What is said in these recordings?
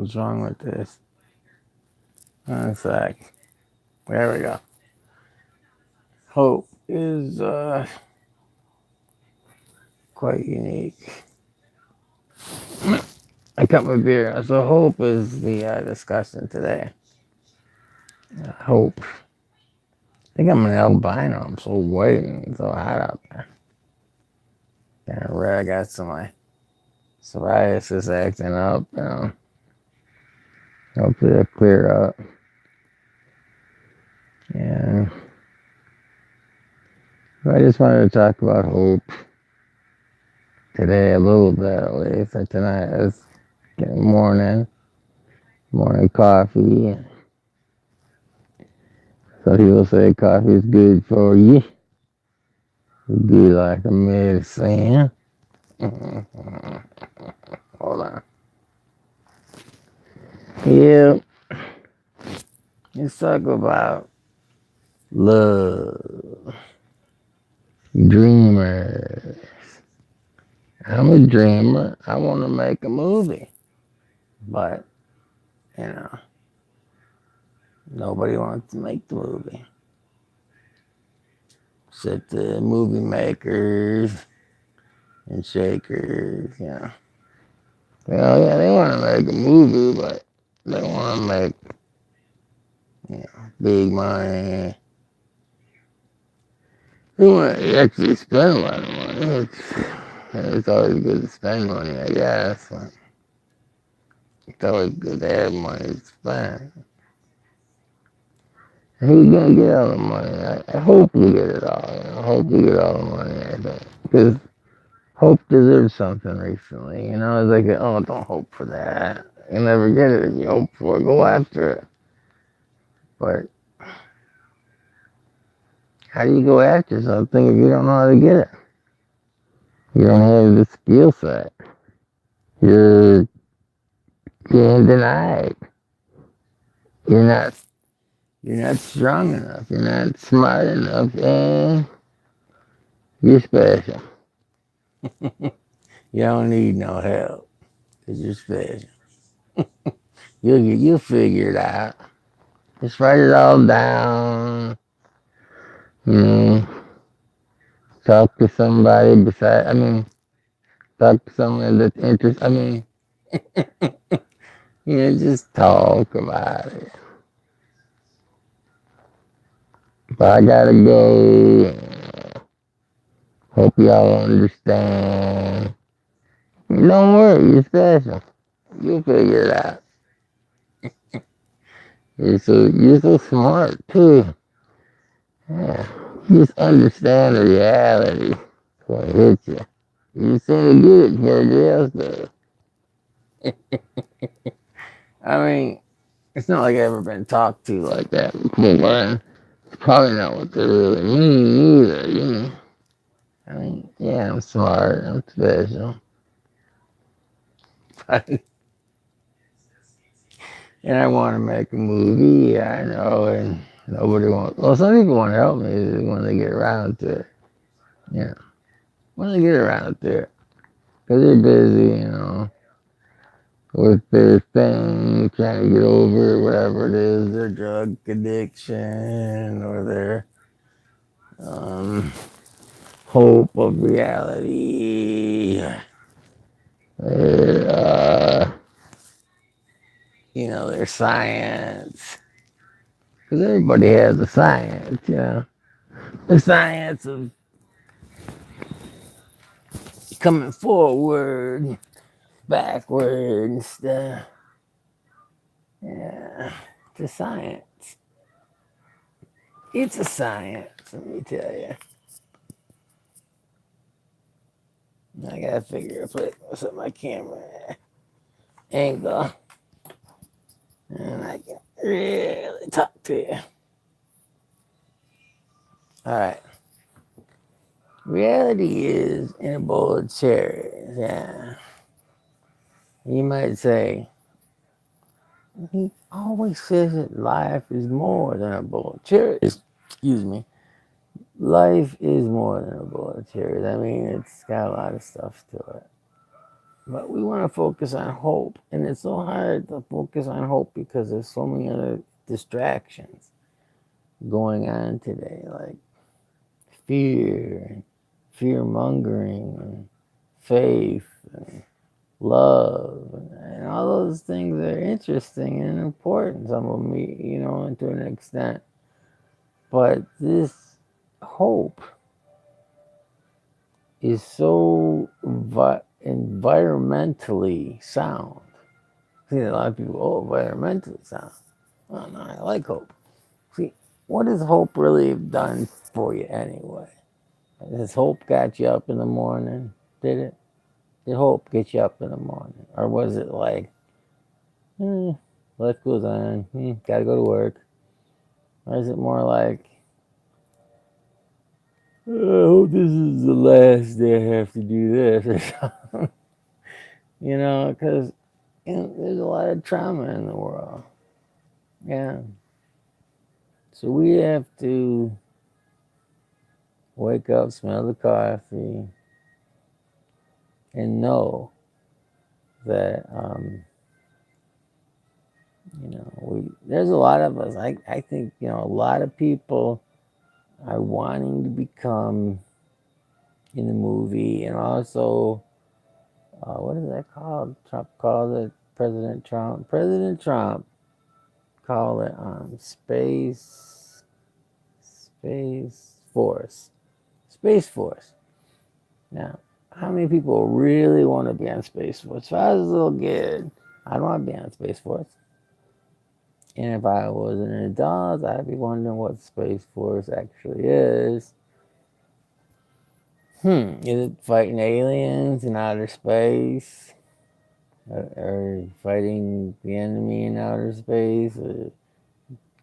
What's wrong with this? One sec. There we go. Hope is quite unique. I cut my beer. So hope is the discussion today. Hope. I think I'm an albino. I'm so white and so hot out there. Kind of red. I got some my psoriasis acting up. Hopefully it'll clear up. Yeah. I just wanted to talk about hope today a little bit at least. Tonight is getting morning coffee. So people say coffee is good for you. It's good like a medicine. Hold on. Yeah. Let's talk about love. Dreamers. I'm a dreamer. I want to make a movie. But, you know, nobody wants to make the movie. Except the movie makers and shakers, Well, yeah, they want to make a movie, but they want to make, big money. They want to actually spend a lot of money. It's always good to spend money, I guess. But it's always good to have money to spend. Who's gonna get all the money? I hope you get it all. I hope you get all the money. I think because hope deserves something recently. It's like, oh, don't hope for that. You'll never get it if you hope for it. Go after it. But how do you go after something if you don't know how to get it? You don't have the skill set. You're being denied. You're not. You're not strong enough. You're not smart enough, and you're special. You don't need no help because you're special. You'll figure it out. Just write it all down. You know, talk to somebody beside. Talk to someone that's interested. Just talk about it. But I gotta go. Hope y'all understand. Don't worry, you're special. You'll figure it out. You're so smart too. Yeah. Just understand the reality. It's gonna hit you. You just seem to get it before everybody else does. I mean, it's not like I've ever been talked to like that before. And it's probably not what they really mean either. Yeah, I'm smart. I'm special. And I want to make a movie. Yeah, I know. And nobody wants. Well, some people want to help me when they get around to it. Yeah, when they get around to it, because they're busy, with their thing, trying to get over whatever it is, their drug addiction or their hope of reality, their their science. Because everybody has a science, the science of coming forward, backward, and stuff. Yeah, it's a science. It's a science, let me tell you. I gotta figure a place to set my camera angle, and I can really talk to you. All right. Reality is in a bowl of cherries. Yeah. You might say, he always says that life is more than a bowl of cherries. Excuse me. Life is more than a bowl of cherries. It's got a lot of stuff to it. But we want to focus on hope. And it's so hard to focus on hope because there's so many other distractions going on today, like fear, and fear mongering, and faith, and love, and all those things are interesting and important. Some of them, to an extent. But this hope is so environmentally sound. See, a lot of people, environmentally sound. Oh, no, I like hope. See, what has hope really done for you anyway? Has hope got you up in the morning? Did it? Did hope get you up in the morning? Or was it like, hmm, life goes on, gotta go to work? Or is it more like, I hope this is the last day I have to do this or something? Because there's a lot of trauma in the world. Yeah. So we have to wake up, smell the coffee, and know that, there's a lot of us. I think, a lot of people are wanting to become in the movie, and also, what is that called? Trump called it, President Trump. President Trump called it Space Force. Space Force. Now, how many people really want to be on Space Force? If I was a little kid, I'd want to be on Space Force. And if I was an adult, I'd be wondering what Space Force actually is. Is it fighting aliens in outer space? Or fighting the enemy in outer space? Or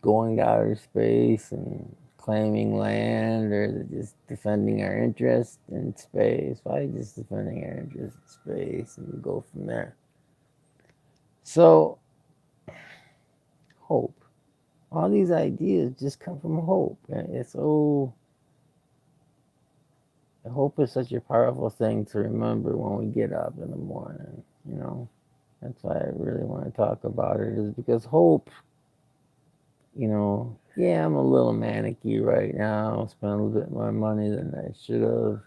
going to outer space and claiming land? Or is it just defending our interest in space? Why just defending our interest in space and go from there? So, hope. All these ideas just come from hope. It's so hope is such a powerful thing to remember when we get up in the morning. That's why I really want to talk about it, is because hope, yeah, I'm a little manicky right now, spend a little bit more money than I should have.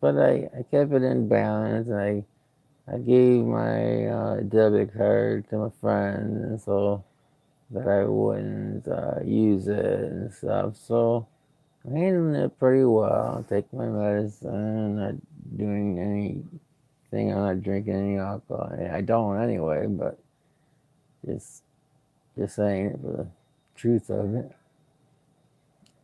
But I kept it in balance, and I gave my debit card to my friend, and so that I wouldn't use it and stuff. So I'm handling it pretty well. Take my medicine, not doing anything. I'm not drinking any alcohol. I don't anyway, but just saying it for the truth of it.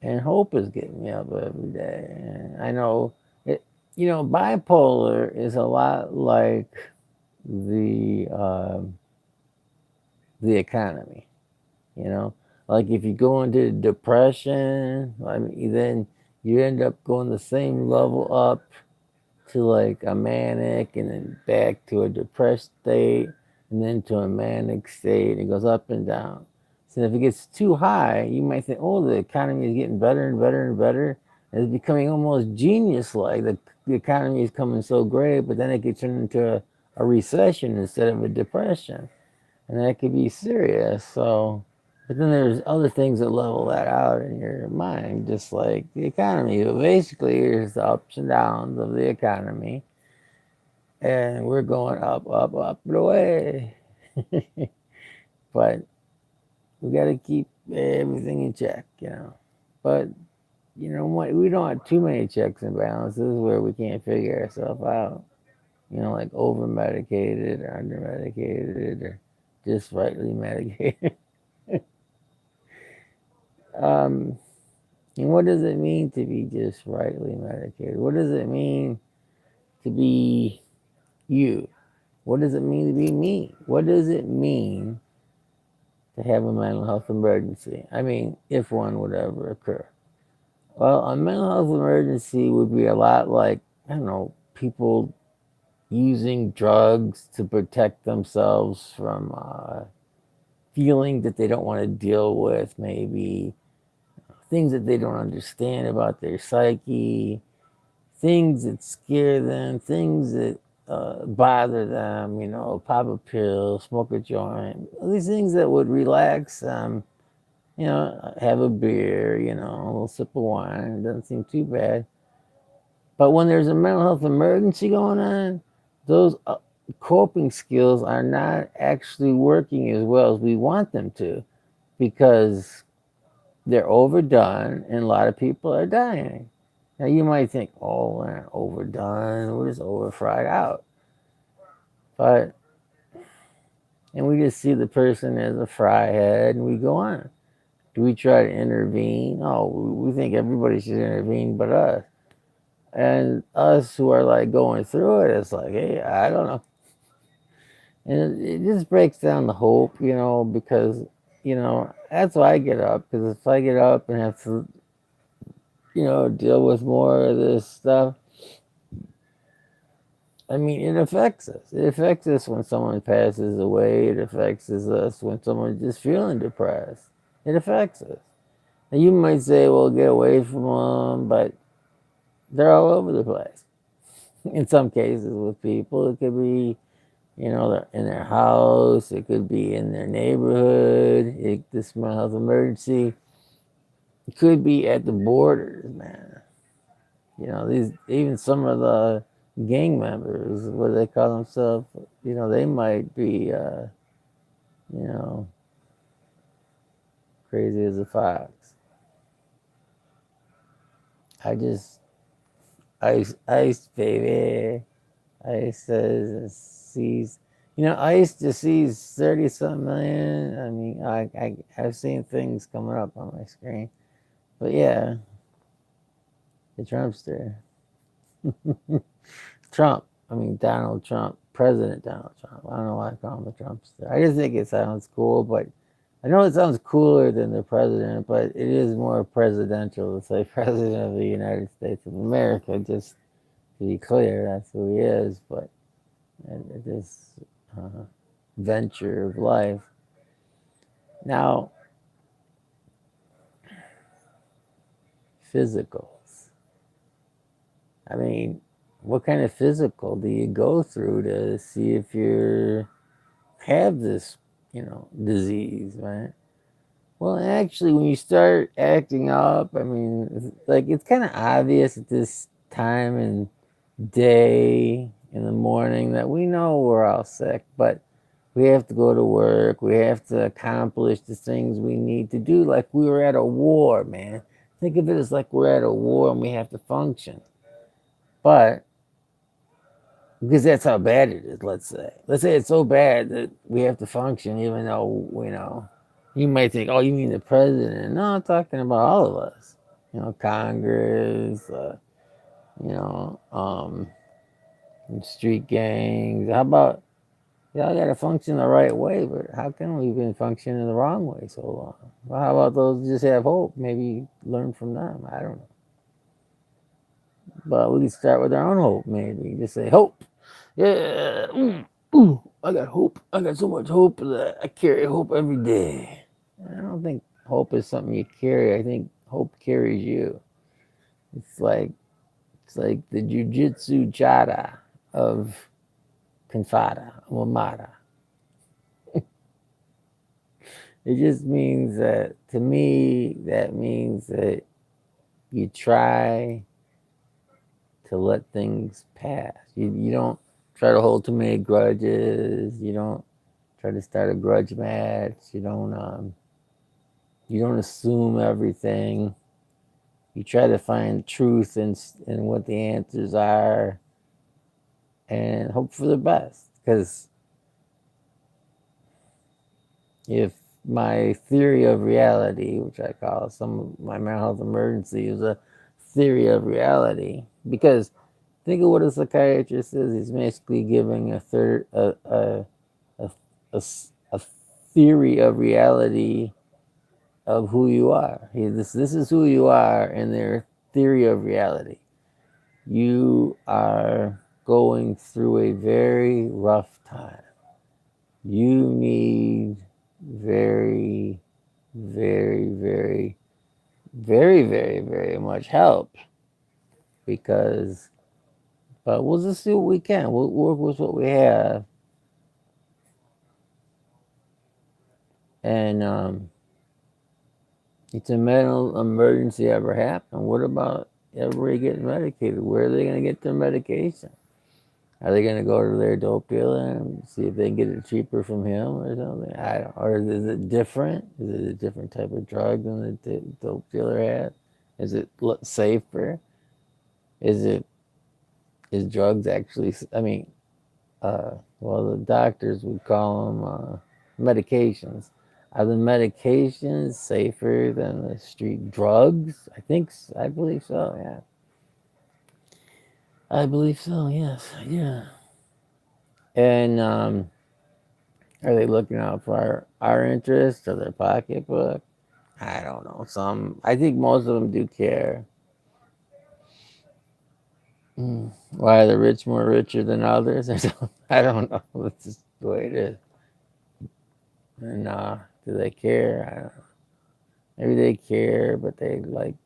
And hope is getting me up every day. And I know it. Bipolar is a lot like the the economy. You know, like if you go into depression, I mean, then you end up going the same level up to like a manic, and then back to a depressed state, and then to a manic state. It goes up and down. So if it gets too high, you might think, oh, the economy is getting better and better and better. And it's becoming almost genius like. The economy is coming so great, but then it could turn into a recession instead of a depression. And that could be serious. So, but then there's other things that level that out in your mind, just like the economy. But basically, here's the ups and downs of the economy, and we're going up, up, up and away. But we got to keep everything in check. But what? We don't have too many checks and balances where we can't figure ourselves out. Like over medicated or under medicated or just rightly medicated. um, and what does it mean to be just rightly medicated? What does it mean to be you? What does it mean to be me? What does it mean to have a mental health emergency? I mean, if one would ever occur. Well, a mental health emergency would be a lot like, I don't know, people using drugs to protect themselves from feeling that they don't want to deal with, maybe things that they don't understand about their psyche, things that scare them, things that bother them, pop a pill, smoke a joint, all these things that would relax them, have a beer, a little sip of wine, doesn't seem too bad. But when there's a mental health emergency going on, those coping skills are not actually working as well as we want them to because they're overdone and a lot of people are dying. Now you might think, oh, we're not overdone, we're just over fried out. But, and we just see the person as a fry head and we go on. Do we try to intervene? Oh, we think everybody should intervene but us. And us who are like going through it, it's like, hey, I don't know. And it just breaks down the hope, because, that's why I get up. Because if I get up and have to, deal with more of this stuff, I mean, it affects us. It affects us when someone passes away. It affects us when someone's just feeling depressed. It affects us. And you might say, well, get away from them, but they're all over the place. In some cases with people, it could be, they're in their house, it could be in their neighborhood, this mental health emergency. It could be at the borders, man. These even some of the gang members, what do they call themselves? They might be, you know, crazy as a fox. I just, ice, baby. Ice says, sees, Ice just sees 30 something million. I mean, I've seen things coming up on my screen. But yeah, the Trumpster. Trump. I mean, Donald Trump. President Donald Trump. I don't know why I call him the Trumpster. I just think it sounds cool, but I know it sounds cooler than the president, but it is more presidential to say President of the United States of America, just to be clear, that's who he is. But this venture of life. Now, physicals. I mean, what kind of physical do you go through to see if you have this, disease, right? Well, actually, when you start acting up, I mean, it's kind of obvious at this time and day in the morning that we know we're all sick, but we have to go to work. We have to accomplish the things we need to do, like we were at a war, man. Think of it as like we're at a war and we have to function. But because that's how bad it is, let's say. Let's say it's so bad that we have to function, even though, you might think, oh, you mean the president. No, I'm talking about all of us. Congress, you know, um, street gangs. How about, y'all got to function the right way, but how come we've been functioning the wrong way so long? Well, how about those who just have hope? Maybe learn from them. I don't know. But we can start with our own hope, maybe. Just say, hope. Yeah. Ooh, I got hope. I got so much hope that I carry hope every day. I don't think hope is something you carry. I think hope carries you. It's like the jujitsu jada of Confada, Wamada. It just means that, to me, that means that you try to let things pass. You don't try to hold too many grudges. You don't try to start a grudge match. You don't assume everything. You try to find truth in what the answers are and hope for the best. Because if my theory of reality, which I call some of my mental health emergency, is a theory of reality, because think of what a psychiatrist is. He's basically giving a, a theory of reality of who you are. This is who you are in their theory of reality. You are going through a very rough time. You need very, very, very, very, very, very much help. because, but we'll just do what we can. We'll work with what we have, and if a mental emergency ever happen, what about everybody getting medicated? Where are they going to get their medication? Are they going to go to their dope dealer and see if they can get it cheaper from him or something? I don't. Or is it different? Is it a different type of drug than the dope dealer had? Is it safer? Is drugs actually? I mean, well, the doctors would call them medications. Are the medications safer than the street drugs? I believe so. Yeah, I believe so. Yes, yeah. And are they looking out for our interest or their pocketbook? I don't know. I think most of them do care. Why are the rich more richer than others? I don't know. It's just the way it is. And do they care? I don't know. Maybe they care, but they like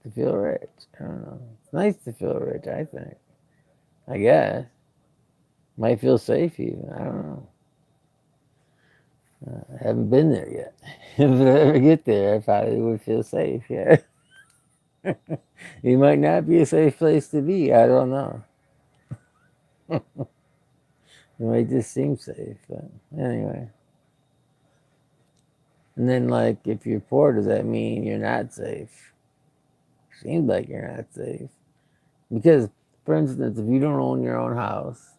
to feel rich. I don't know. It's nice to feel rich, I think. I guess. Might feel safe even. I don't know. I haven't been there yet. If I ever get there, I probably would feel safe. Yeah. It might not be a safe place to be. I don't know. It might just seem safe. But anyway. And then, like, if you're poor, does that mean you're not safe? Seems like you're not safe. Because, for instance, if you don't own your own house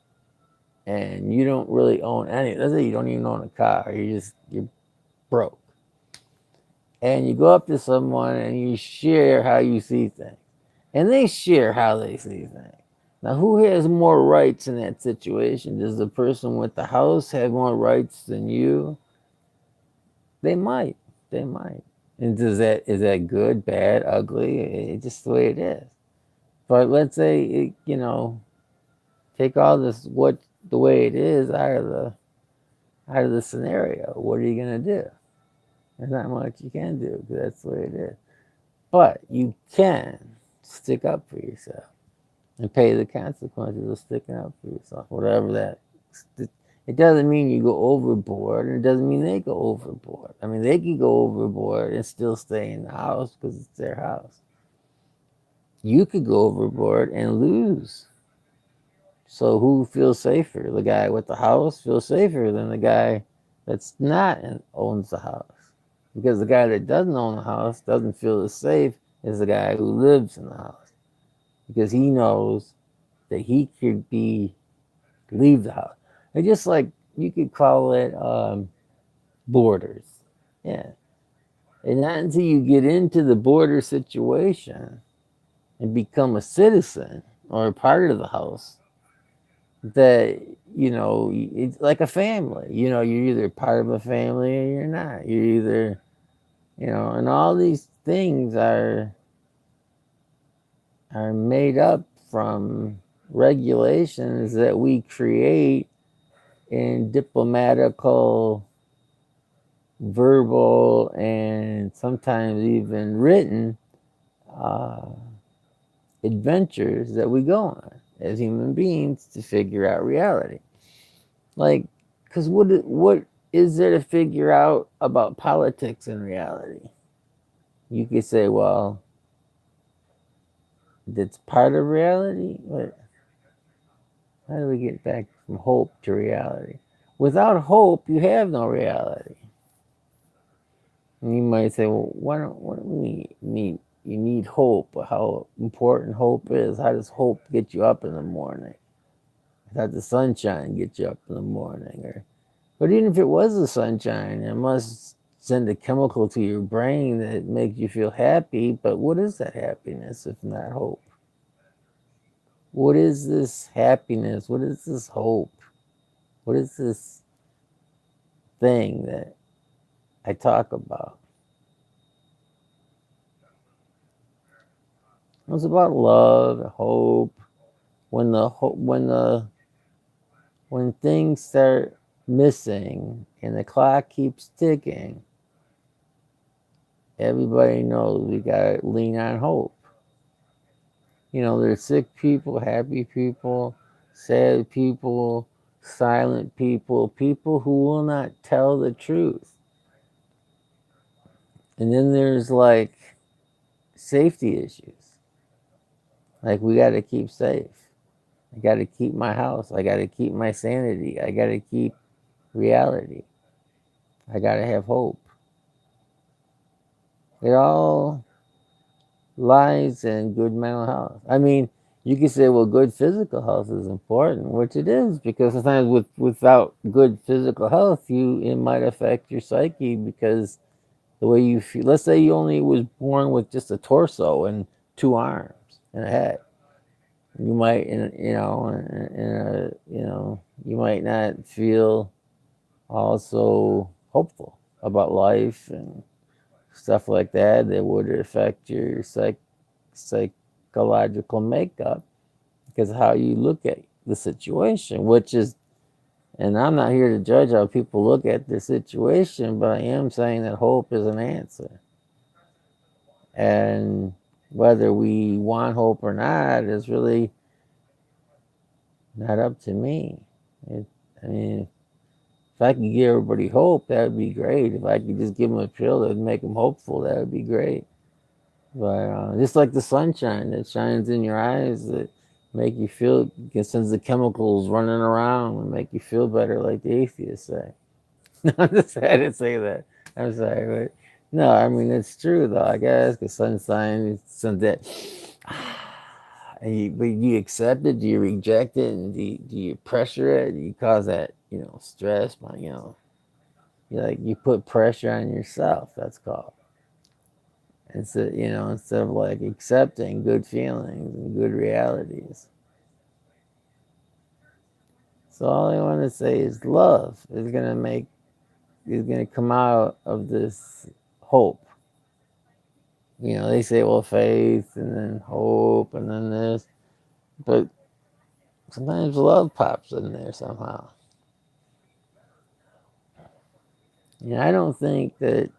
and you don't really own any, let's say you don't even own a car, you're broke. And you go up to someone and you share how you see things. And they share how they see things. Now, who has more rights in that situation? Does the person with the house have more rights than you? They might. They might. And is that good, bad, ugly? It's just the way it is. But let's say take all this what the way it is out of the scenario. What are you gonna do? There's not much you can do because that's the way it is. But you can stick up for yourself and pay the consequences of sticking up for yourself, whatever that. It doesn't mean you go overboard, and it doesn't mean they go overboard. I mean, they can go overboard and still stay in the house because it's their house. You could go overboard and lose. So who feels safer? The guy with the house feels safer than the guy that's not and owns the house. Because the guy that doesn't own the house doesn't feel as safe as the guy who lives in the house. Because he knows that he could leave the house. And just like you could call it borders. Yeah. And not until you get into the border situation and become a citizen or a part of the house that, it's like a family. You're either part of a family or you're not. You're either, and all these things are made up from regulations that we create in diplomatical, verbal, and sometimes even written uh, adventures that we go on as human beings to figure out reality. Like, because what is there to figure out about politics in reality? You could say, well, that's part of reality. But how do we get back from hope to reality? Without hope, you have no reality. And you might say, well, what do we need? You need hope. How important hope is. How does hope get you up in the morning? How does the sunshine get you up in the morning? But even if it was the sunshine, it must send a chemical to your brain that makes you feel happy. But what is that happiness if not hope? What is this happiness? What is this hope? What is this thing that I talk about? It's about love, hope. When things start missing and the clock keeps ticking, everybody knows we gotta lean on hope. there's sick people, happy people, sad people, silent people, people who will not tell the truth. And then there's like safety issues. Like we got to keep safe. I got to keep my house. I got to keep my sanity. I got to keep reality. I got to have hope. It all lies in good mental health. I mean, you can say, well, good physical health is important, which it is, because sometimes without good physical health, it might affect your psyche because the way you feel. Let's say you only was born with just a torso and two arms and a head. You might, you might not feel also hopeful about life and stuff like that. That would affect your psychological makeup because of how you look at the situation, which is, and I'm not here to judge how people look at the situation, but I am saying that hope is an answer. And whether we want hope or not is really not up to me. I mean, if I could give everybody hope, that would be great. If I could just give them a pill that would make them hopeful, that would be great. But just like the sunshine that shines in your eyes, that make you feel, sends the chemicals running around and make you feel better, like the atheists say. No, I didn't say that. I'm sorry, but no, I mean it's true though. I guess because sunshine, some that. But do you accept it? Do you reject it? And do you pressure it? Do you cause that stress? By you put pressure on yourself. That's called. Instead of like accepting good feelings and good realities. So all I want to say is love is gonna come out of this hope. They say, well, faith and then hope and then this, but sometimes love pops in there somehow. I don't think that.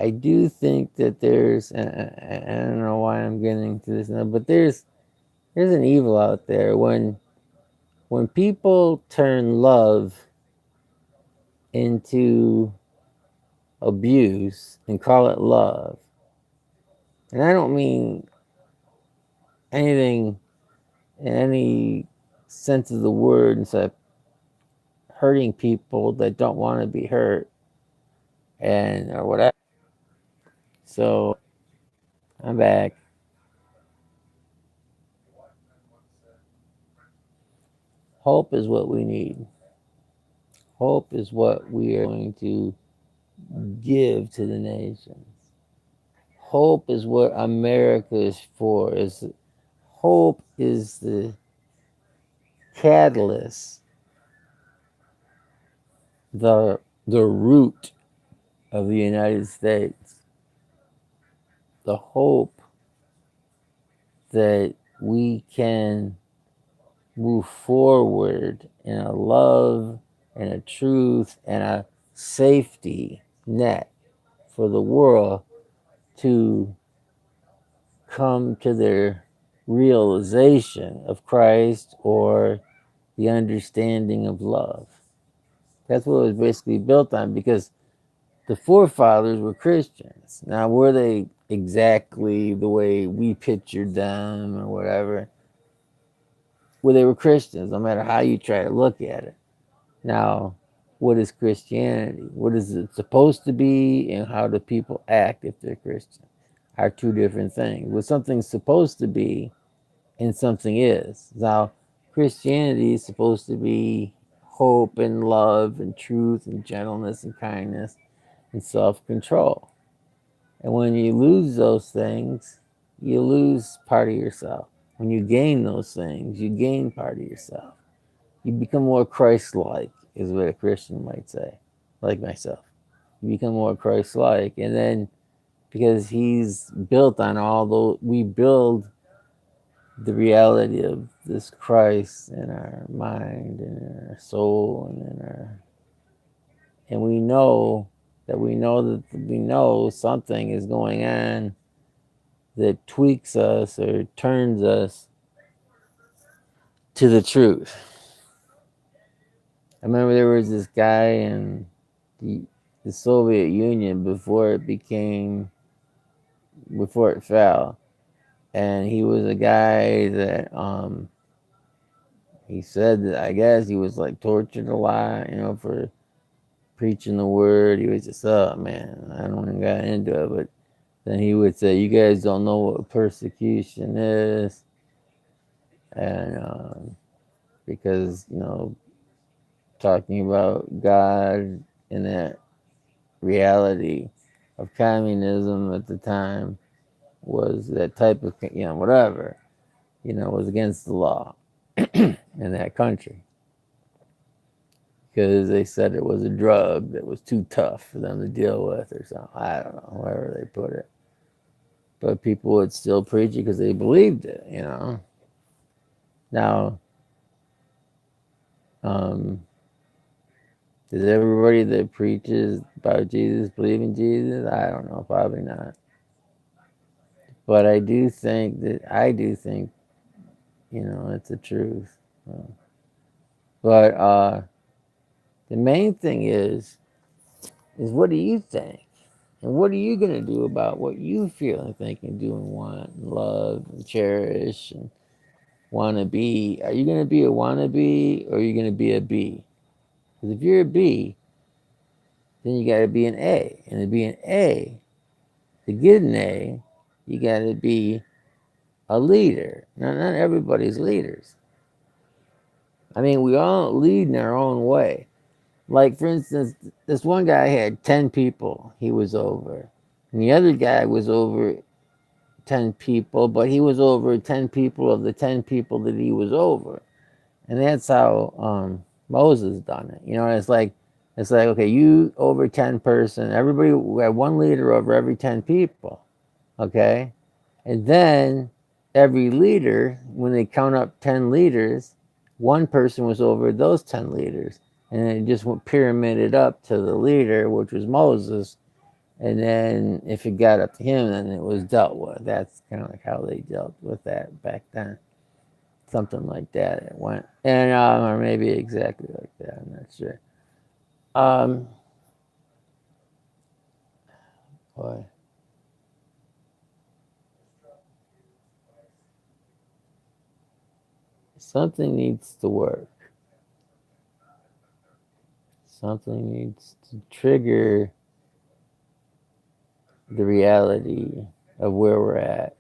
I do think that there's. I don't know why I'm getting to this now, but there's an evil out there when people turn love into abuse and call it love. And I don't mean anything in any sense of the word instead of hurting people that don't want to be hurt and or whatever. So I'm back. Hope is what we need. Hope is what we are going to give to the nations. Hope is what America is for. Hope is the catalyst, the root of the United States. The hope that we can move forward in a love and a truth and a safety net for the world to come to their realization of Christ or the understanding of love. That's what it was basically built on because the forefathers were Christians. Now, were they exactly the way we pictured them or whatever? Well, they were Christians, no matter how you try to look at it. Now, what is Christianity? What is it supposed to be, and how do people act if they're Christian? Are two different things. What something's supposed to be and something is. Now, Christianity is supposed to be hope and love and truth and gentleness and kindness and self control. And when you lose those things, you lose part of yourself. When you gain those things, you gain part of yourself. You become more Christ like, is what a Christian might say, like myself. You become more Christ like. And then because he's built on all those, we build the reality of this Christ in our mind and in our soul and we know that we know something is going on that tweaks us or turns us to the truth. I remember there was this guy in the, the Soviet Union before it fell, and he was a guy that he said that I guess he was like tortured a lot, for preaching the word. He was just, oh man, I don't even got into it, but then he would say, "You guys don't know what persecution is," and because talking about God and that reality of communism at the time was that type of whatever was against the law in that country because they said it was a drug that was too tough for them to deal with or something. I don't know, wherever they put it. But people would still preach it because they believed it. Now, does everybody that preaches about Jesus believe in Jesus? I don't know, probably not. But I do think it's the truth. But the main thing is what do you think? And what are you going to do about what you feel and think and do and want and love and cherish and want to be? Are you going to be a wannabe or are you going to be a B? Because if you're a B, then you got to be an A. And to be an A, to get an A, you got to be a leader. Now, not everybody's leaders. I mean, we all lead in our own way. Like, for instance, this one guy had 10 people he was over. And the other guy was over 10 people, but he was over 10 people of the 10 people that he was over. And that's how Moses done it. It's like, okay, you over 10 person, everybody, we had one leader over every 10 people. Okay? And then every leader, when they count up 10 leaders, one person was over those 10 leaders. And it just went pyramided up to the leader, which was Moses. And then if it got up to him, then it was dealt with. That's kind of like how they dealt with that back then. Something like that it went. And or maybe exactly like that, I'm not sure. Boy. Something needs to work. Something needs to trigger the reality of where we're at.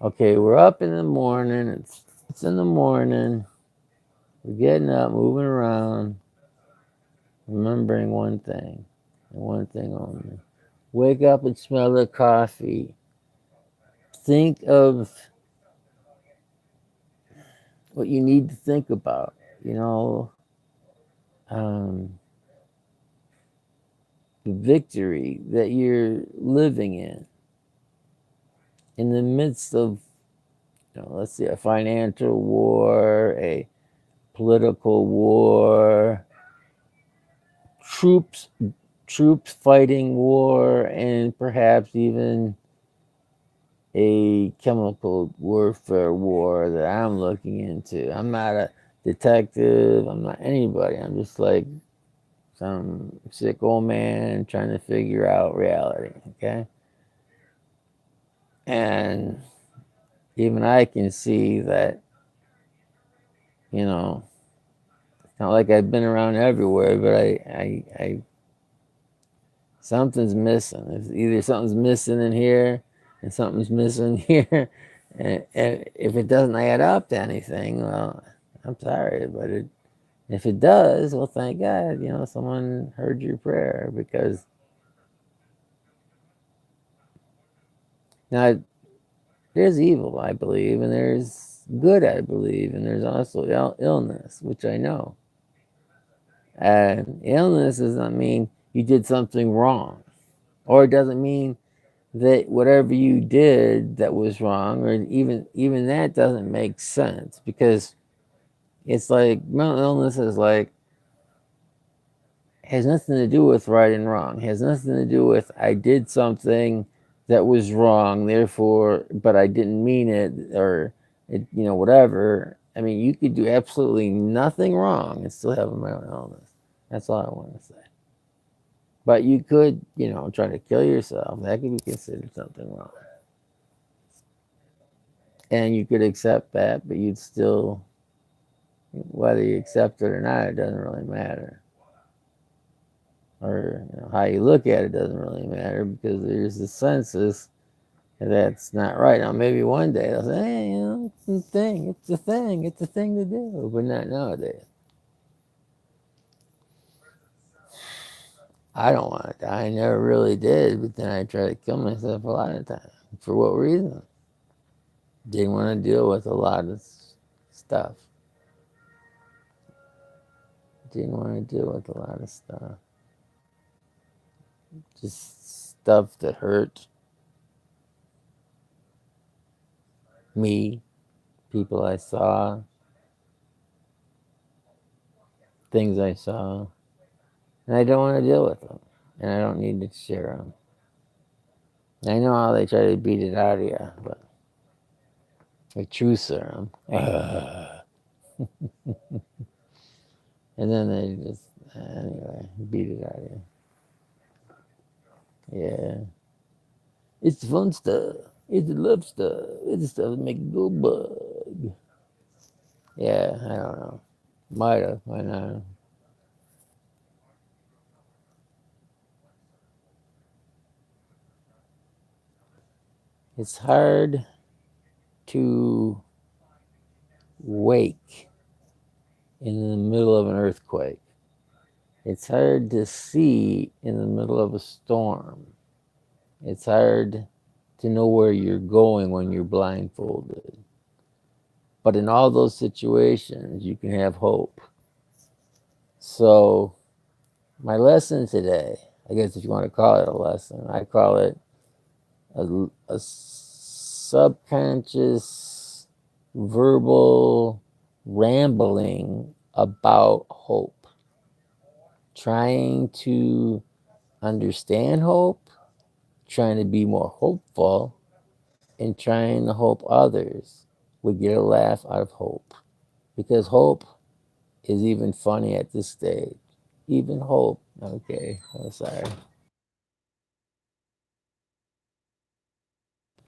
Okay, we're up in the morning. It's in the morning. We're getting up, moving around, remembering one thing, and one thing only. Wake up and smell the coffee. Think of what you need to think about. Um, the victory that you're living in the midst of, let's say, a financial war, a political war, troops fighting war, and perhaps even a chemical warfare war that I'm looking into. I'm not a detective. I'm not anybody. I'm just like some sick old man trying to figure out reality. Okay, and even I can see that. It's not like I've been around everywhere, but I something's missing. It's either something's missing in here and something's missing here. And if it doesn't add up to anything, well, I'm sorry, but if it does, well, thank God, someone heard your prayer because now there's evil, I believe, and there's good, I believe, and there's also illness, which I know. And illness doesn't mean you did something wrong, or it doesn't mean that whatever you did that was wrong, or even that doesn't make sense because it's like mental illness is like has nothing to do with right and wrong. It has nothing to do with I did something that was wrong, therefore, but I didn't mean it, or it, whatever. I mean, you could do absolutely nothing wrong and still have a mental illness. That's all I want to say. But you could, try to kill yourself. That could be considered something wrong. And you could accept that, but you'd still, whether you accept it or not, it doesn't really matter. Or how you look at it doesn't really matter, because there's a census that's not right. Now, maybe one day they'll say, hey, it's a thing, it's a thing, it's a thing to do, but not nowadays. I don't want to die. I never really did, but then I try to kill myself a lot of times. For what reason? Didn't want to deal with a lot of stuff. Didn't want to deal with a lot of stuff. Just stuff that hurt me, people I saw, things I saw. And I don't want to deal with them. And I don't need to share them. I know how they try to beat it out of you, but a truth serum. And then they just, anyway, beat it out of you. Yeah. It's the fun stuff. It's the love stuff. It's the stuff that make it go bug. Yeah, I don't know. Might have, might not. It's hard to wake in the middle of an earthquake. It's hard to see in the middle of a storm. It's hard to know where you're going when you're blindfolded. But in all those situations, you can have hope. So, my lesson today, I guess if you want to call it a lesson, I call it a subconscious verbal rambling about hope, trying to understand hope, trying to be more hopeful, and trying to hope others would get a laugh out of hope. Because hope is even funny at this stage. Even hope. Okay, I'm sorry.